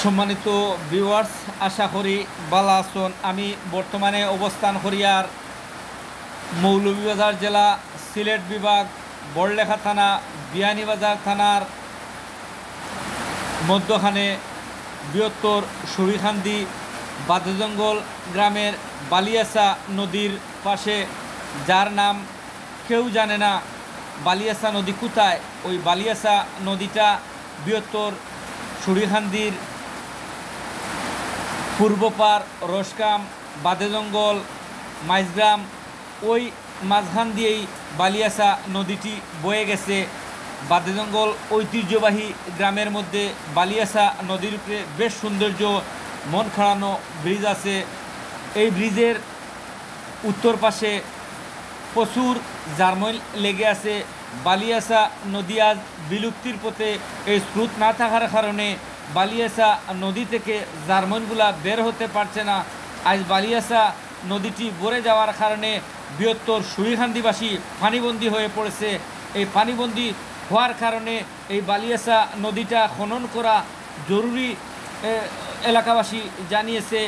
সম্মানিত ভিউয়ার্স, আশা করি ভালো আছেন। আমি বর্তমানে অবস্থান করিয়ার মৌলভীবাজার জেলা, সিলেট বিভাগ, বড়লেখা থানা, বিয়ানীবাজার থানার মধ্যখানে বৃহত্তর সরিখান্দি বাদ্যজঙ্গল গ্রামের বালিয়াসা নদীর পাশে, যার নাম কেউ জানে না। বালিয়াসা নদী কোথায়? ওই বালিয়াসা নদীটা বৃহত্তর সরিখান্দির পূর্বপার রসকাম, বাদেজঙ্গল, মাইজগ্রাম, ওই মাঝখান দিয়েই বালিয়াসা নদীটি বয়ে গেছে। বাদেজঙ্গল ঐতিহ্যবাহী গ্রামের মধ্যে বালিয়াসা নদীর উপরে বেশ সৌন্দর্য, মন খাড়ানো ব্রিজ আছে। এই ব্রিজের উত্তর পাশে প্রচুর জার্মন লেগে আছে। বালিয়াসা নদী আজ বিলুপ্তির পথে। এই স্রোত না থাকার কারণে বালিয়াসা নদী থেকে জার্মনগুলা বের হতে পারছে না। আজ বালিয়াসা নদীটি ভরে যাওয়ার কারণে বৃহত্তর সরিখান্দিবাসী পানিবন্দী হয়ে পড়েছে। এই পানিবন্দী হওয়ার কারণে এই বালিয়াসা নদীটা খনন করা জরুরি এলাকাবাসী জানিয়েছে।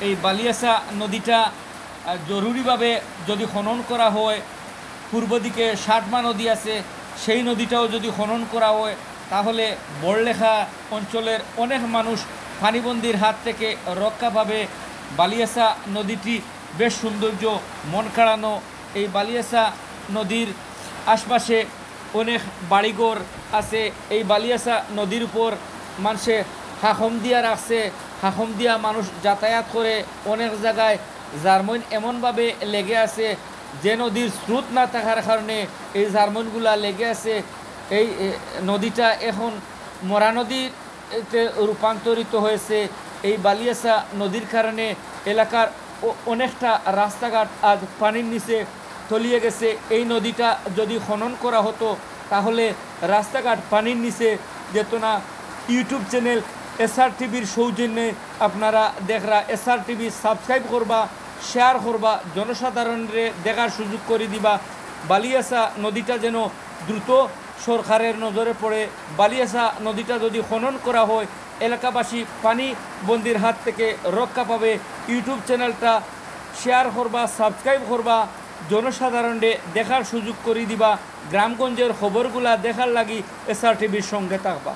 এই বালিয়াসা নদীটা জরুরিভাবে যদি খনন করা হয়, পূর্ব দিকে ষাটমা নদী আছে, সেই নদীটাও যদি খনন করা হয়, তাহলে বড়লেখা অঞ্চলের অনেক মানুষ পানিবন্দির হাত থেকে রক্ষা পাবে। বালিয়াসা নদীটি বেশ সৌন্দর্য, মন কাড়ানো। এই বালিয়াসা নদীর আশপাশে অনেক বাড়িঘর আছে। এই বালিয়াসা নদীর উপর মানুষে হাকম দিয়া রাখছে। হাকম দিয়া মানুষ যাতায়াত করে। অনেক জায়গায় জার্মন এমনভাবে লেগে আছে যে নদীর স্রোত না থাকার কারণে এই জার্মনগুলা লেগে আছে। এই নদীটা এখন মরা নদীতে রূপান্তরিত হয়েছে। এই বালিয়াসা নদীর কারণে এলাকার অনেকটা রাস্তাঘাট আজ পানির নিচে তলিয়ে গেছে। এই নদীটা যদি খনন করা হতো তাহলে রাস্তাঘাট পানির নিচে যেত না। ইউটিউব চ্যানেল এসআর টিভির সৌজন্যে আপনারা দেখরা, এসআর টিভি সাবস্ক্রাইব করবা, শেয়ার করবা, জনসাধারণের দেখার সুযোগ করে দিবা। বালিয়াসা নদীটা যেন দ্রুত সরকারের নজরে পড়ে। বালিয়াসা নদীটা যদি খনন করা হয়, এলাকাবাসী পানি বন্দির হাত থেকে রক্ষা পাবে। ইউটিউব চ্যানেলটা শেয়ার করবা, সাবস্ক্রাইব করবা, জনসাধারণের দেখার সুযোগ করে দিবা। গ্রামগঞ্জের খবরগুলা দেখার লাগি এসআর টিভির সঙ্গে থাকবা।